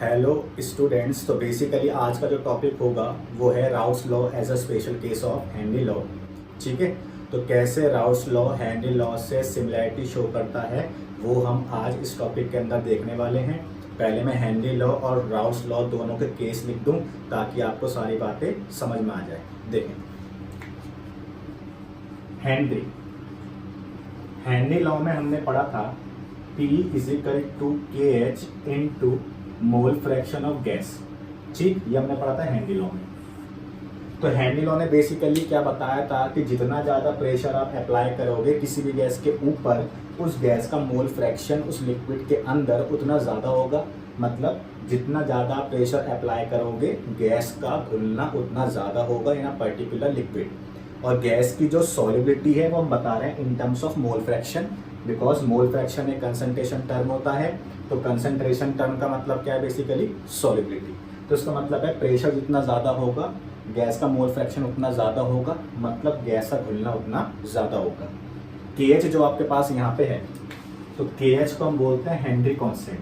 Hello students. तो basically आज का जो टॉपिक होगा वो है Raoult's law as a special case of Henry law. ठीक है, तो कैसे राउस लॉ हेनरी लॉ से सिमिलैरिटी शो करता है वो हम आज इस टॉपिक के अंदर देखने वाले हैं। पहले मैं हेनरी लॉ और राउस लॉ दोनों के केस लिख दूं ताकि आपको सारी बातें समझ में आ जाए। देखें, हेनरी लॉ में हमने पढ़ा था P is equal to K H into mole fraction of gas. ठीक, ये हमने पढ़ा था हेनरी लॉ में। तो हेनरी लॉ ने बेसिकली क्या बताया था कि जितना ज़्यादा प्रेशर आप अप्लाई करोगे किसी भी गैस के ऊपर, उस गैस का मोल फ्रैक्शन उस लिक्विड के अंदर उतना ज़्यादा होगा। मतलब जितना ज़्यादा प्रेशर अप्लाई करोगे गैस का घुलना उतना ज़्यादा होगा इन अ पर्टिकुलर लिक्विड। और गैस की जो सॉल्युबिलिटी है वो हम बता रहे हैं in terms of mole fraction, because mole fraction एक कंसंट्रेशन टर्म होता है। तो कंसंट्रेशन टर्म का मतलब क्या है? Basically solubility. तो इसका मतलब है प्रेशर जितना ज़्यादा होगा गैस का मोल फ्रैक्शन उतना ज़्यादा होगा, मतलब गैस का घुलना उतना ज़्यादा होगा। KH जो आपके पास यहाँ पे है, तो KH को हम बोलते हैं हेनरी कांस्टेंट।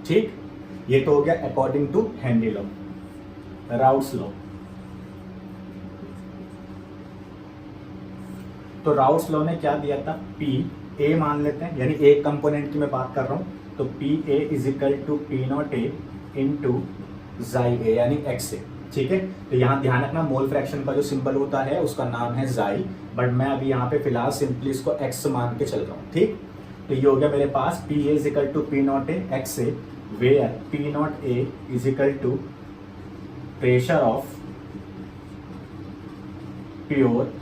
ठीक, ये तो हो गया according to Henry law. Raoult's law, तो राउस लॉ ने क्या दिया था? P A मान लेते हैं, यानी एक कंपोनेंट की मैं बात कर रहा हूं। तो P A is equal to P not A into chi A यानी एक्स ए। ठीक है, तो यहाँ ध्यान रखना मोल फ्रैक्शन का जो सिंबल होता है उसका नाम है जाई, बट मैं अभी यहाँ पे फिलहाल सिंपली इसको एक्स मान के चल रहा हूँ। ठीक, तो ये हो गया मेरे पास P A is equal to P not A x A, where P not A is equal to pressure of pure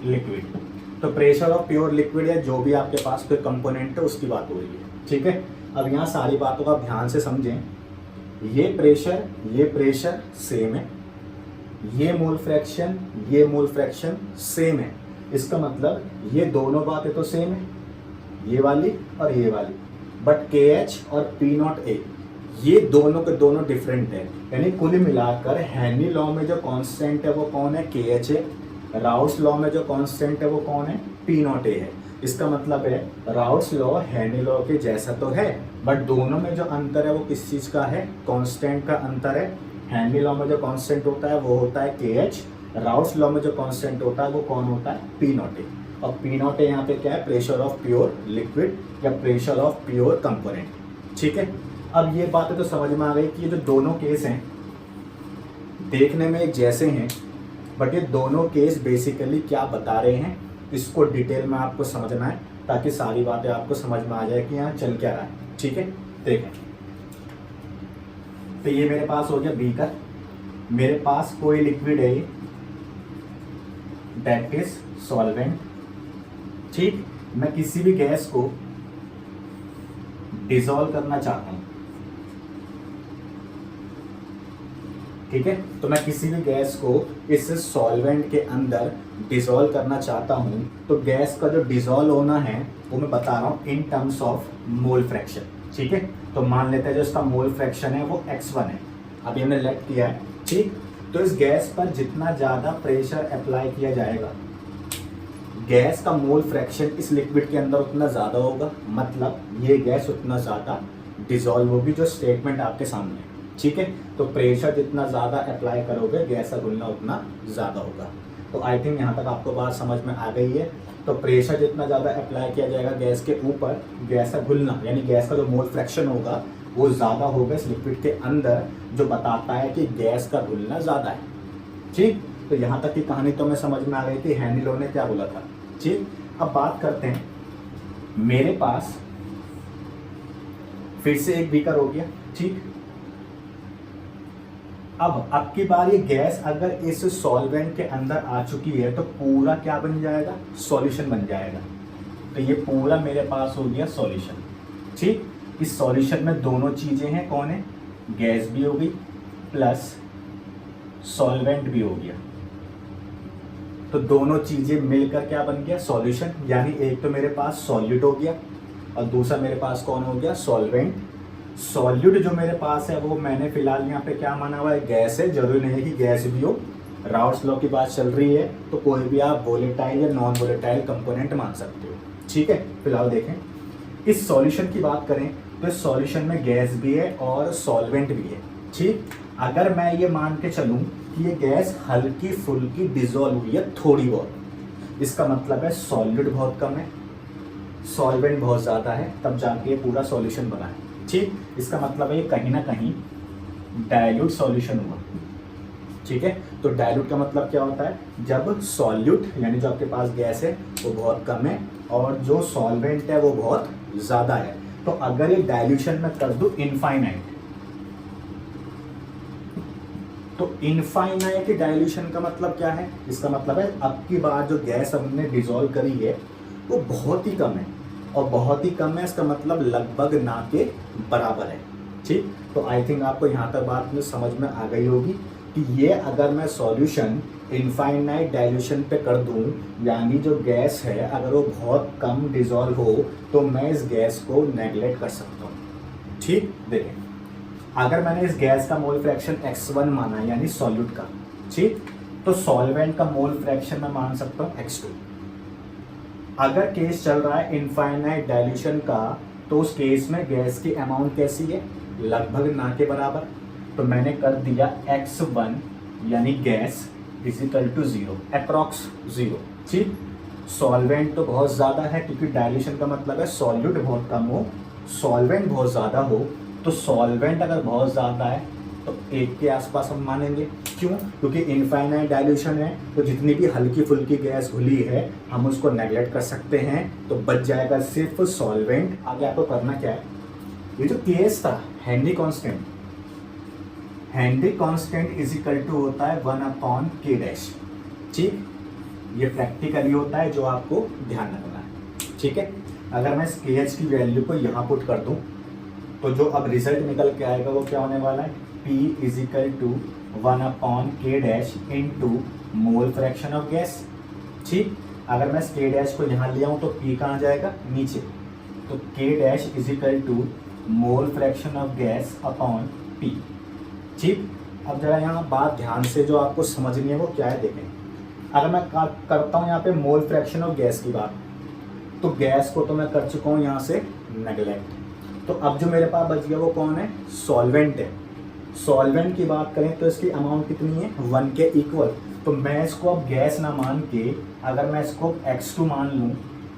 liquid. तो प्रेशर ऑफ प्योर लिक्विड या जो भी आपके पास कोई कंपोनेंट है उसकी बात हो रही है। ठीक है, अब यहाँ सारी बातों का ध्यान से समझें। ये प्रेशर सेम है, ये मोल फ्रैक्शन सेम है। इसका मतलब ये दोनों बातें तो सेम है, ये वाली और ये वाली, बट KH और P नॉट A ये दोनों के दोनों डिफरेंट है। यानी कुल मिलाकर हेनरी लॉ में जो कांस्टेंट है वो कौन है? KH है। राउस लॉ में जो कांस्टेंट है वो कौन है? P नॉट A है। इसका मतलब है राउस लॉ हेनरी लॉ के जैसा तो है, बट दोनों में जो अंतर है वो किस चीज का है? कांस्टेंट का अंतर है। हेनरी लॉ में जो कांस्टेंट होता है वो होता है KH, राउस लॉ में जो कांस्टेंट होता है वो कौन होता है? P not A। और P नॉट A यहाँ पे क्या है? प्रेशर ऑफ प्योर लिक्विड या प्रेशर ऑफ प्योर कंपोनेंट। ठीक है, अब ये बातें तो समझ में आ गई कि ये जो दोनों केस हैं देखने में एक जैसे हैं, बट ये दोनों केस बेसिकली क्या बता रहे हैं इसको डिटेल में आपको समझना है ताकि सारी बातें आपको समझ में आ जाए कि यहाँ चल क्या रहा है। ठीक है, देखें, तो ये मेरे पास हो गया बीकर, मेरे पास कोई लिक्विड है दैट इज सॉल्वेंट। ठीक, मैं किसी भी गैस को डिसॉल्व करना चाहता हूं। ठीक है, तो मैं किसी भी गैस को इस सॉल्वेंट के अंदर डिसॉल्व करना चाहता हूं, तो गैस का जो डिसॉल्व होना है वो मैं बता रहा हूं in terms of mole fraction. ठीक है, तो मान लेते हैं जो इसका मोल फ्रैक्शन है वो x1 है। अभी हमने लेट किया है। ठीक, तो इस गैस पर जितना ज्यादा प्रेशर अप्लाई किया जाएगा गैस का मोल फ्रैक्शन इस लिक्विड के अंदर उतना ज्यादा होगा, मतलब ये गैस उतना ज्यादा डिसॉल्व होगी, जो स्टेटमेंट आपके सामने है। ठीक है, तो प्रेशर जितना ज़्यादा अप्लाई करोगे गैस का घुलना उतना ज़्यादा होगा। तो आई थिंक यहाँ तक आपको बात समझ में आ गई है। तो प्रेशर जितना ज़्यादा अप्लाई किया जाएगा गैस के ऊपर, गैस का घुलना यानी गैस का जो मोल फ्रैक्शन होगा वो ज़्यादा होगा इस लिक्विड के अंदर, जो बताता है कि गैस का घुलना ज़्यादा है। ठीक, तो यहाँ तक की कहानी तो मैं समझ में आ गई थी हेनरी लॉ ने क्या बोला था। ठीक, अब बात करते हैं, मेरे पास फिर से एक बीकर हो गया। ठीक, अब की बार ये गैस अगर इस सॉल्वेंट के अंदर आ चुकी है तो पूरा क्या बन जाएगा? सॉल्यूशन बन जाएगा। तो ये पूरा मेरे पास हो गया सॉल्यूशन। ठीक, इस सॉल्यूशन में दोनों चीजें हैं, कौन है? गैस भी हो गई प्लस सॉल्वेंट भी हो गया। तो दोनों चीजें मिलकर क्या बन गया? सॉल्यूशन। यानी एक तो मेरे पास सॉल्यूट हो गया और दूसरा मेरे पास कौन हो गया? सॉल्वेंट। सॉल्यूट जो मेरे पास है वो मैंने फिलहाल यहाँ पे क्या माना हुआ है? गैस है। जरूरी नहीं है कि गैस भी हो, राउस लॉ की बात चल रही है तो कोई भी आप वोलेटाइल या नॉन वोलेटाइल कंपोनेंट मान सकते हो। ठीक है, फिलहाल देखें, इस सॉल्यूशन की बात करें तो इस सॉल्यूशन में गैस भी है और सॉल्वेंट भी है। ठीक, अगर मैं ये मान के चलूं कि ये गैस हल्की फुल्की डिजोल्व हुई है थोड़ी बहुत, इसका मतलब है सॉल्यूट बहुत कम है, सॉल्वेंट बहुत ज़्यादा है, तब जाके ये पूरा सॉल्यूशन बना है। ठीक, इसका मतलब है ये कहीं ना कहीं डाइल्यूट सॉल्यूशन हुआ। ठीक है, तो डाइल्यूट का मतलब क्या होता है, जब सॉल्यूट यानी जो आपके पास गैस है वो बहुत कम है और जो सॉल्वेंट है वो बहुत ज़्यादा है। तो अगर ये डाइल्यूशन में कर दूं इनफाइनाइट, तो इनफाइनाइट डाइल्यूशन का मतलब क्या है, इसका मतलब है अब की बार जो गैस हमने डिसॉल्व करी है वो बहुत ही कम है, और बहुत ही कम है इसका मतलब लगभग ना के बराबर है। ठीक, तो आई थिंक आपको यहाँ तक बात में समझ में आ गई होगी कि ये अगर मैं सॉल्यूशन इनफाइनाइट डाइल्यूशन पे कर दूं, यानी जो गैस है अगर वो बहुत कम डिसॉल्व हो तो मैं इस गैस को नेगलेक्ट कर सकता हूँ। ठीक, देखें अगर मैंने इस गैस का मोल फ्रैक्शन x1 माना यानी सॉल्यूट का, ठीक, तो सॉल्वेंट का मोल फ्रैक्शन मैं मान सकता हूँ x2। अगर केस चल रहा है इनफाइनाइट डाइल्यूशन का तो उस केस में गैस की अमाउंट कैसी है, लगभग ना के बराबर। तो मैंने कर दिया x1 यानी गैस इजिकल टू 0, अप्रॉक्स 0। ठीक, सॉल्वेंट तो बहुत ज़्यादा है क्योंकि डाइल्यूशन का मतलब है सॉल्यूट बहुत कम हो, सॉल्वेंट बहुत ज़्यादा हो। तो सॉल्वेंट अगर बहुत ज़्यादा है तो 1 के आसपास हम मानेंगे। क्यों, क्योंकि इनफाइनाइट डाइल्यूशन है तो जितनी भी हल्की फुल्की गैस घुली है हम उसको नेगलेक्ट कर सकते हैं, तो बच जाएगा सिर्फ सॉल्वेंट। आगे आपको करना क्या है, ये जो केस था Henry constant, Henry constant is equal to होता है 1/k डैश। ठीक, ये प्रैक्टिकली होता है जो आपको ध्यान रखना है। ठीक है, अगर मैं इस KH की वैल्यू को यहाँ पुट कर दूँ तो जो अब रिजल्ट निकल के आएगा वो क्या होने वाला है, P is equal to 1/k dash into mole fraction of gas. ठीक, अगर मैं इस K डैश को यहाँ ले आऊँ तो P कहाँ जाएगा, नीचे, तो K dash is equal to mole fraction of gas upon P। ठीक, अब जरा यहाँ बात ध्यान से जो आपको समझनी है वो क्या है, देखें। अगर मैं करता हूँ यहाँ पे मोल फ्रैक्शन ऑफ गैस की बात, तो गैस को तो मैं कर चुका हूँ यहाँ से नेगलेक्ट, तो अब जो मेरे पास बच गया वो कौन है, सॉल्वेंट है। सॉल्वेंट की बात करें तो इसकी अमाउंट कितनी है, 1 के इक्वल। तो मैं इसको अब गैस ना मान के अगर मैं इसको x2 मान लूँ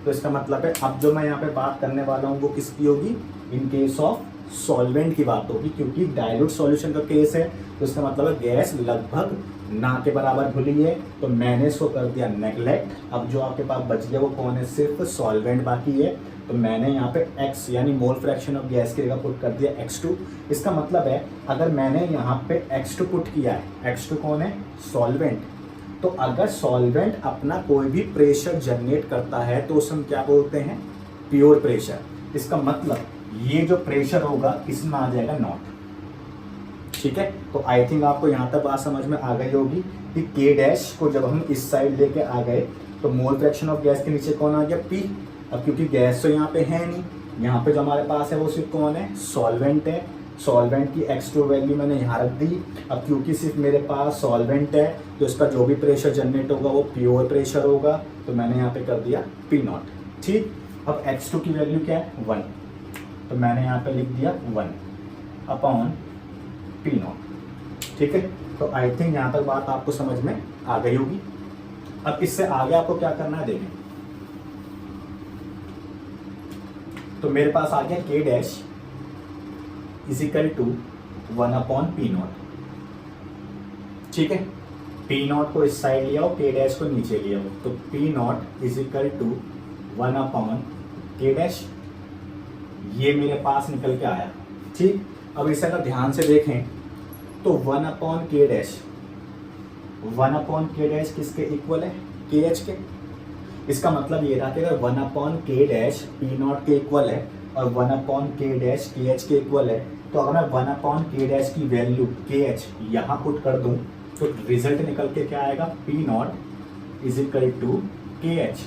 तो इसका मतलब है अब जो मैं यहाँ पे बात करने वाला हूँ वो किसकी होगी, इन केस ऑफ सॉल्वेंट की बात होगी, क्योंकि डाइल्यूट सॉल्यूशन का केस है तो इसका मतलब है गैस लगभग ना के बराबर घुली है, तो मैंने इसको कर दिया नेगलेक्ट। अब जो आपके पास बच गया वो कौन है, सिर्फ सॉल्वेंट बाकी है, तो मैंने यहाँ पे x यानी मोल फ्रैक्शन ऑफ गैस की जगह पुट कर दिया x2। इसका मतलब है अगर मैंने यहाँ पे x2 पुट किया है, x2 कौन है, सॉल्वेंट, तो अगर सॉल्वेंट अपना कोई भी प्रेशर जनरेट करता है तो उसे हम क्या बोलते हैं, प्योर प्रेशर। इसका मतलब ये जो प्रेशर होगा इसमें आ जाएगा नॉट। ठीक है, तो आई थिंक आपको यहाँ तक बात समझ में आ गई होगी कि K डैश को जब हम इस साइड लेके आ गए तो मोल फ्रैक्शन ऑफ गैस के नीचे कौन आ गया, P। अब क्योंकि गैस तो यहाँ पे है नहीं, यहाँ पे जो हमारे पास है वो सिर्फ कौन है, सॉल्वेंट है। सॉल्वेंट की x2 वैल्यू मैंने यहाँ रख दी। अब क्योंकि सिर्फ मेरे पास सॉल्वेंट है तो इसका जो भी प्रेशर जनरेट होगा वो प्योर प्रेशर होगा, तो मैंने यहाँ पे कर दिया P0। ठीक, अब x2 की वैल्यू क्या है, 1, तो मैंने यहाँ पे लिख दिया 1/P0। ठीक है, तो आई थिंक यहाँ तक बात आपको समझ में आ गई होगी। अब इससे आगे आपको क्या करना है, देखें। तो मेरे पास आ गया K dash is equal to 1/P0। ठीक है, P0 को इस साइड ले आओ, K डैश को नीचे ले आओ, तो P0 is equal to 1/K dash, ये मेरे पास निकल के आया। ठीक, अब इसे अगर ध्यान से देखें तो 1/K डैश, 1/K डैश किसके इक्वल है, KH के। इसका मतलब ये था कि अगर 1/K डैश P0 के इक्वल है और 1/K डैश KH के इक्वल है, तो अगर मैं 1/K डैश की वैल्यू KH यहाँ पुट कर दूँ तो रिजल्ट निकल के क्या आएगा, P0 is equal to KH।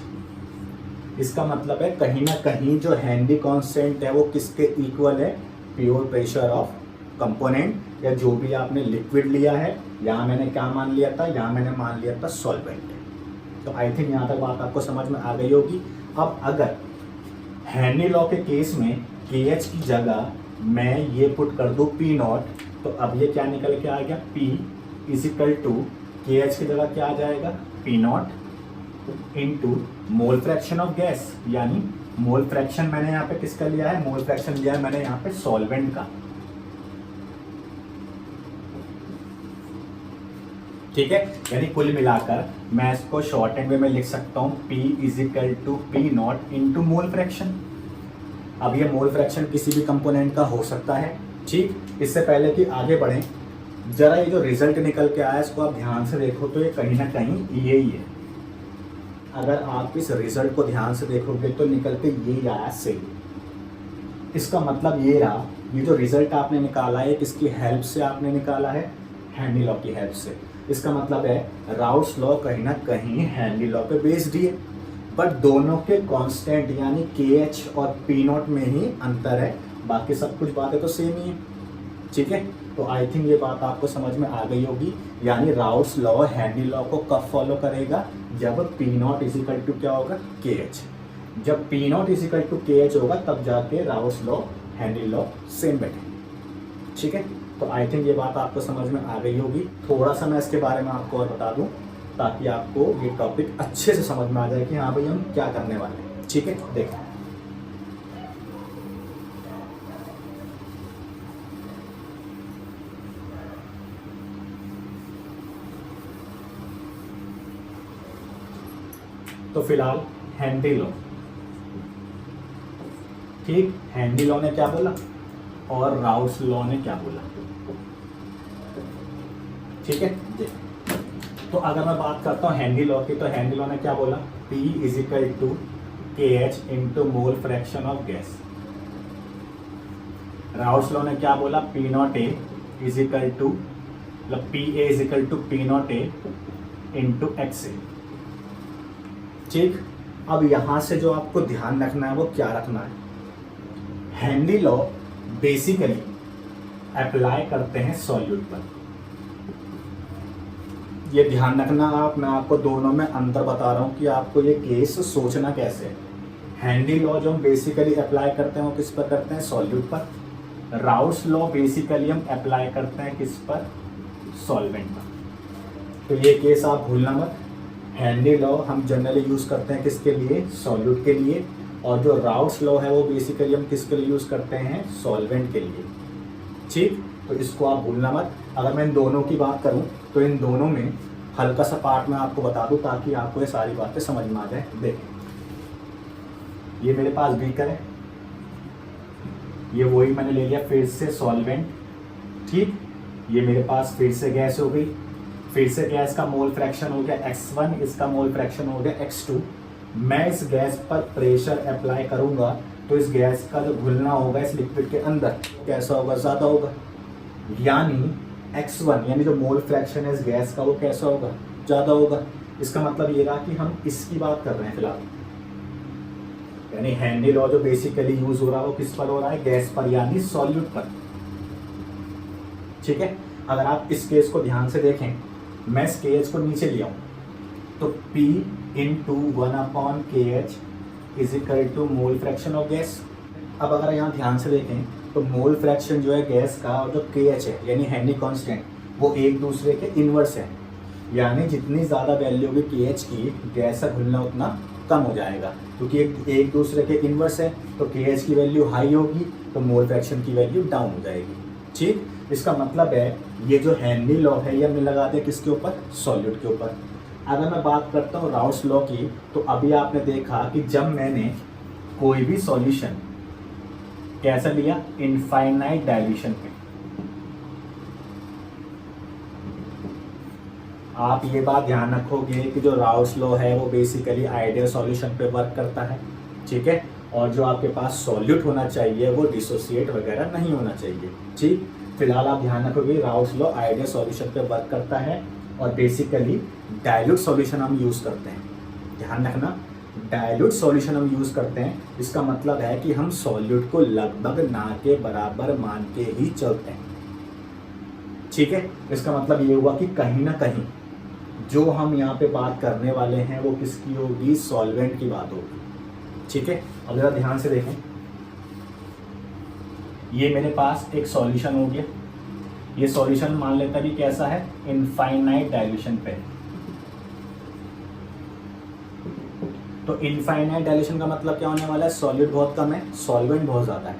इसका मतलब है कहीं ना कहीं जो हेनरी कांस्टेंट है वो किसके इक्वल है, प्योर प्रेशर ऑफ कंपोनेंट, या जो भी आपने लिक्विड लिया है। यहाँ मैंने क्या मान लिया था, यहाँ मैंने मान लिया था सॉल्वेंट। तो आई थिंक यहाँ तक बात आपको समझ में आ गई होगी। अब अगर हेनरी लॉ के केस में के एच की जगह मैं ये पुट कर दूँ पी नॉट, तो अब ये क्या निकल के आ गया, P is equal to K H की जगह क्या आ जाएगा, P not into mole fraction of gas, यानी मोल फ्रैक्शन मैंने यहाँ पे किसका लिया है, मोल फ्रैक्शन लिया है मैंने यहाँ पे सॉल्वेंट का। ठीक है, यानी कुल मिलाकर मैं इसको शॉर्ट एंड वे में लिख सकता हूँ P is equal to P not into mole fraction. अब ये मोल फ्रैक्शन किसी भी कंपोनेंट का हो सकता है। ठीक, इससे पहले कि आगे बढ़ें, जरा ये जो रिजल्ट निकल के आया इसको आप ध्यान से देखो तो ये कहीं ना कहीं ये ही है। अगर आप इस रिजल्ट को ध्यान से देखोगे तो निकल के ये आया सेम। इसका मतलब ये रहा, ये जो रिजल्ट आपने निकाला है किसकी हेल्प से आपने निकाला है, हेनरी लॉ की हेल्प से। इसका मतलब है राउल्ट्स लॉ कहीं ना कहीं हेनरी लॉ पे बेस्ड ही है, बट दोनों के कांस्टेंट यानी के एच और पी नॉट में ही अंतर है, बाकी सब कुछ बातें तो सेम ही है। ठीक है, तो आई थिंक ये बात आपको समझ में आ गई होगी। यानी राउल्ट्स लॉ हेनरी लॉ को कब फॉलो करेगा, जब पी नॉट इजिकल टू क्या होगा, के एच। जब P not is equal to K H होगा तब जाके Raoult's law Henry law same बैठे। ठीक है, तो आई थिंक ये बात आपको समझ में आ गई होगी। थोड़ा सा मैं इसके बारे में आपको और बता दूं ताकि आपको ये टॉपिक अच्छे से समझ में आ जाए कि हाँ भाई हम क्या करने वाले हैं। ठीक है, देखें, तो फिलहाल हेनरी लॉ, ठीक, हेनरी लॉ ने क्या बोला और राउल्ट्स लॉ ने क्या बोला। ठीक है, तो अगर मैं बात करता हूँ हेनरी लॉ की, तो हेनरी लॉ ने क्या बोला, P is equal to K H into mole fraction of gas. Raoult's law ने क्या बोला, P not A is equal to, मतलब P A is equal to P not A into x A. ठीक, अब यहां से जो आपको ध्यान रखना है वो क्या रखना है, हेनरी लॉ बेसिकली अप्लाई करते हैं सॉल्यूट पर। ये ध्यान रखना आप, मैं आपको दोनों में अंतर बता रहा हूँ कि आपको ये केस सोचना कैसे है। हेनरी लॉ जो हम बेसिकली अप्लाई करते हैं वो किस पर करते हैं, सॉल्यूट पर। राउल्ट्स लॉ बेसिकली हम अप्लाई करते हैं किस पर, सॉल्वेंट पर। तो ये केस आप भूलना मत। हेनरी लॉ हम जनरली यूज करते हैं किसके लिए, सॉल्यूट के लिए, और जो राउल्ट्स लॉ है वो बेसिकली हम किसके लिए यूज करते हैं, सॉल्वेंट के लिए। ठीक, तो इसको आप भूलना मत। अगर मैं इन दोनों की बात करूं तो इन दोनों में हल्का सा पार्ट मैं आपको बता दूं ताकि आपको ये सारी बातें समझ में आ जाए। देखें, ये मेरे पास बीकर है, ये वही मैंने ले लिया फिर से सॉल्वेंट। ठीक, ये मेरे पास फिर से गैस हो गई, फिर से गैस का मोल फ्रैक्शन हो गया x1, इसका मोल फ्रैक्शन हो गया x2। मैं इस गैस पर प्रेशर अप्लाई करूंगा तो इस गैस का जो घुलना होगा इस लिक्विड के अंदर कैसा होगा, ज़्यादा होगा। यानी x1 यानी जो मोल फ्रैक्शन है इस गैस का वो कैसा होगा, ज़्यादा होगा। इसका मतलब ये रहा कि हम इसकी बात कर रहे हैं फिलहाल, यानी हेनरी लॉ जो बेसिकली यूज हो रहा है वो किस पर हो रहा है, गैस पर यानी सॉल्यूट पर। ठीक है, अगर आप इस केस को ध्यान से देखें, मैं इस के एच को नीचे लिया हूँ तो P into 1/KH is equal to mole fraction of gas. अब अगर यहाँ ध्यान से देखें तो मोल फ्रैक्शन जो है गैस का और जो KH है यानी हेनरी कांस्टेंट वो एक दूसरे के इन्वर्स है। यानी जितनी ज़्यादा वैल्यू होगी KH की, गैस का घुलना उतना कम हो जाएगा, क्योंकि एक दूसरे के इन्वर्स है। तो KH की वैल्यू हाई होगी तो मोल फ्रैक्शन की वैल्यू डाउन हो जाएगी। ठीक, इसका मतलब है ये जो हेनरी लॉ है ये हमने लगा दिया किसके ऊपर, सॉल्यूट के ऊपर। अगर मैं बात करता हूँ राउल्ट्स लॉ की, तो अभी आपने देखा कि जब मैंने कोई भी सॉल्यूशन कैसा लिया, इनफाइनाइट डाइल्यूशन पे, आप ये बात ध्यान रखोगे कि जो राउल्ट्स लॉ है वो बेसिकली आइडियल सॉल्यूशन पे वर्क करता है। ठीक है, और जो आपके पास सॉल्यूट होना चाहिए वो डिसोसिएट वगैरह नहीं होना चाहिए। ठीक, फिलहाल आप ध्यान रखोगे राउल्ट्स लॉ आइडियल सॉल्यूशन पे वर्क करता है और बेसिकली डाइल्यूट सॉल्यूशन हम यूज़ करते हैं। ध्यान रखना, डाइल्यूट सॉल्यूशन हम यूज़ करते हैं, इसका मतलब है कि हम सॉल्यूट को लगभग ना के बराबर मान के ही चलते हैं। ठीक है, इसका मतलब ये हुआ कि कहीं ना कहीं जो हम यहाँ पे बात करने वाले हैं वो किसकी होगी, सॉल्वेंट की बात होगी। ठीक है, अब जरा ध्यान से देखें, ये मेरे पास एक सॉल्यूशन हो गया। ये सॉल्यूशन मान लेता भी कैसा है, इनफाइनाइट डाइल्यूशन पे। तो इनफाइनाइट डाइल्यूशन का मतलब क्या होने वाला है, सॉल्यूट बहुत कम है, सॉल्वेंट बहुत ज़्यादा है।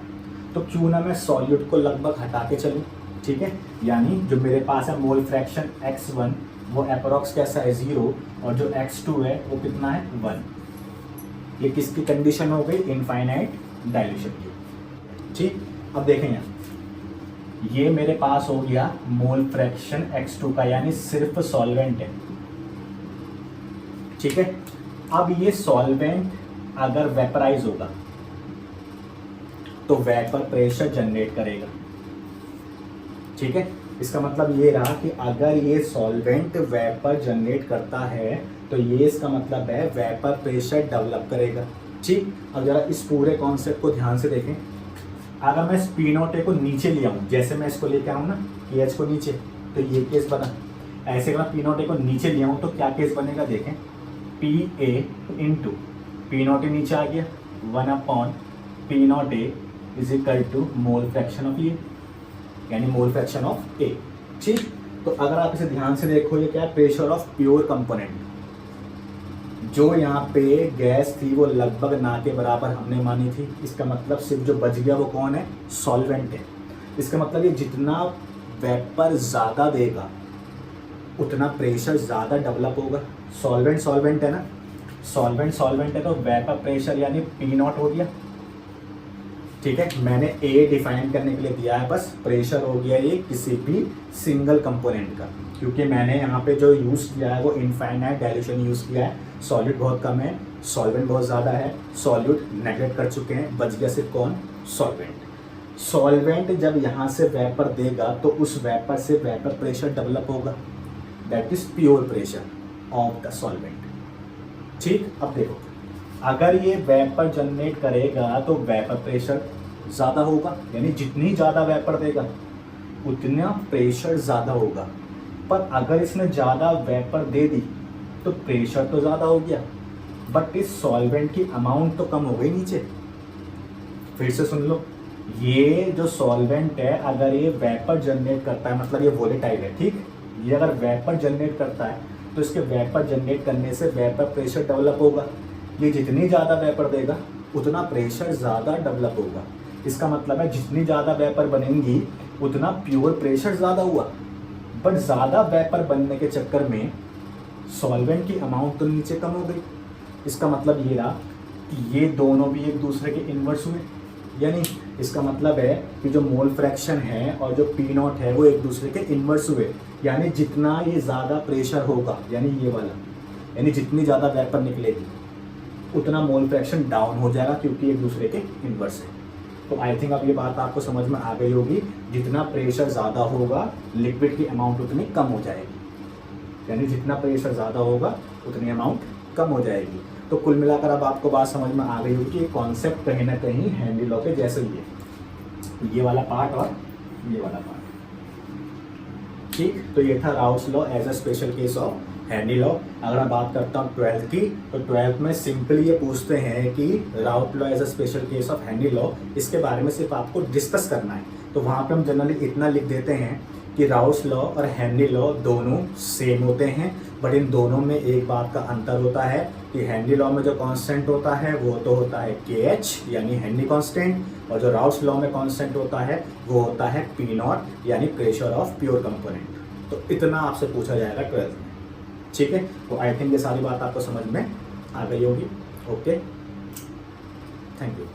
तो क्यों ना मैं सॉल्यूट को लगभग हटा के चलूँ, ठीक है। यानी जो मेरे पास है मोल फ्रैक्शन x1 वो अप्रोक्स कैसा है 0, और जो x2 है वो कितना है 1। ये किसकी कंडीशन हो गई, इनफाइनाइट डाइल्यूशन की, ठीक। अब देखें यहाँ, ये मेरे पास हो गया मोल फ्रैक्शन x2 का, यानी सिर्फ सॉल्वेंट है, ठीक है। अब ये सॉल्वेंट अगर वेपराइज होगा तो वेपर प्रेशर जनरेट करेगा, ठीक है। इसका मतलब ये रहा कि अगर ये सॉल्वेंट वेपर जनरेट करता है तो ये इसका मतलब है वेपर प्रेशर डेवलप करेगा, ठीक। अब जरा इस पूरे कॉन्सेप्ट को ध्यान से देखें। अगर मैं पी नॉट ए को नीचे ले आऊँ, जैसे मैं इसको लेके आऊँ ना के एच को नीचे, तो ये केस बना। ऐसे अगर मैं पी नॉट ए को नीचे ले आऊँ तो क्या केस बनेगा, देखें, P A into P not A नीचे आ गया 1/पी not A is equal to mole fraction of A, यानी मोल फ्रैक्शन ऑफ ए, ठीक। तो अगर आप इसे ध्यान से देखो, ये क्या है, प्रेशर ऑफ प्योर कंपोनेंट। जो यहाँ पे गैस थी वो लगभग ना के बराबर हमने मानी थी, इसका मतलब सिर्फ जो बच गया वो कौन है, सॉल्वेंट है। इसका मतलब ये जितना वेपर ज़्यादा देगा उतना प्रेशर ज़्यादा डेवलप होगा। सॉल्वेंट सॉल्वेंट है ना, सॉल्वेंट सॉल्वेंट है तो वेपर प्रेशर यानी पी नॉट हो गया, ठीक है। मैंने ए डिफाइन करने के लिए दिया है, बस प्रेशर हो गया ये किसी भी सिंगल कंपोनेंट का, क्योंकि मैंने यहाँ पे जो यूज़ किया है वो इनफाइनाइट डाइल्यूशन यूज़ किया है। सॉल्यूट बहुत कम है, सॉल्वेंट बहुत ज़्यादा है, सॉल्यूट नेगलेक्ट कर चुके हैं, बच गया सिर्फ कौन, सॉल्वेंट। सॉल्वेंट जब यहाँ से वेपर देगा तो उस वेपर से वेपर प्रेशर डेवलप होगा, that is pure pressure of the solvent, ठीक। अब देखो, अगर ये वेपर जनरेट करेगा तो वेपर प्रेशर ज़्यादा होगा, यानी जितनी ज़्यादा वेपर देगा उतना प्रेशर ज़्यादा होगा। पर अगर इसने ज़्यादा वेपर दे दी तो प्रेशर तो ज़्यादा हो गया, बट इस सॉल्वेंट की अमाउंट तो कम हो गई नीचे। फिर से सुन लो, ये जो सॉल्वेंट है अगर ये वेपर जनरेट करता है, मतलब ये वोलेटाइल है, ठीक। ये अगर वेपर जनरेट करता है तो इसके वेपर जनरेट करने से वेपर प्रेशर डेवलप होगा। ये जितनी ज़्यादा वेपर देगा उतना प्रेशर ज़्यादा डेवलप होगा। इसका मतलब है जितनी ज़्यादा वेपर बनेंगी उतना प्योर प्रेशर ज़्यादा हुआ, बट ज़्यादा वेपर बनने के चक्कर में सॉल्वेंट की अमाउंट तो नीचे कम हो गई। इसका मतलब ये रहा कि ये दोनों भी एक दूसरे के इन्वर्स हुए, यानी इसका मतलब है कि जो मोल फ्रैक्शन है और जो पी नॉट है वो एक दूसरे के इन्वर्स हुए। यानी जितना ये ज़्यादा प्रेशर होगा, यानी ये वाला, यानी जितनी ज़्यादा वेपर निकलेगी उतना मोल फ्रैक्शन डाउन हो जाएगा, क्योंकि एक दूसरे के इन्वर्स है। तो आई थिंक अब ये बात आपको समझ में आ गई होगी, जितना प्रेशर ज़्यादा होगा लिक्विड की अमाउंट उतनी कम हो जाएगी, यानी जितना प्रेशर ज़्यादा होगा उतनी अमाउंट कम हो जाएगी। तो कुल मिलाकर अब आपको बात समझ में आ गई होगी कि ये कॉन्सेप्ट कहीं ना कहीं हेनरी लॉ के जैसे ही है, ये वाला पार्ट और ये वाला पार्ट, ठीक। तो ये था Raoult's law as a special case of Henry law. अगर मैं बात करता हूँ 12th की, तो 12th में सिंपली ये पूछते हैं कि Raoult's law as a special case of Henry law, इसके बारे में सिर्फ आपको डिस्कस करना है। तो वहाँ पे हम जनरली इतना लिख देते हैं कि राउल्स लॉ और हेनरी लॉ दोनों सेम होते हैं, बट इन दोनों में एक बात का अंतर होता है कि हेनरी लॉ में जो कांस्टेंट होता है वो तो होता है KH यानी हेनरी कांस्टेंट, और जो राउल्स लॉ में कांस्टेंट होता है वो होता है P नॉट यानी प्रेशर ऑफ प्योर कंपोनेंट। तो इतना आपसे पूछा जाएगा 12th में, ठीक है। तो आई थिंक ये सारी बात आपको समझ में आ गई होगी। Okay, thank you.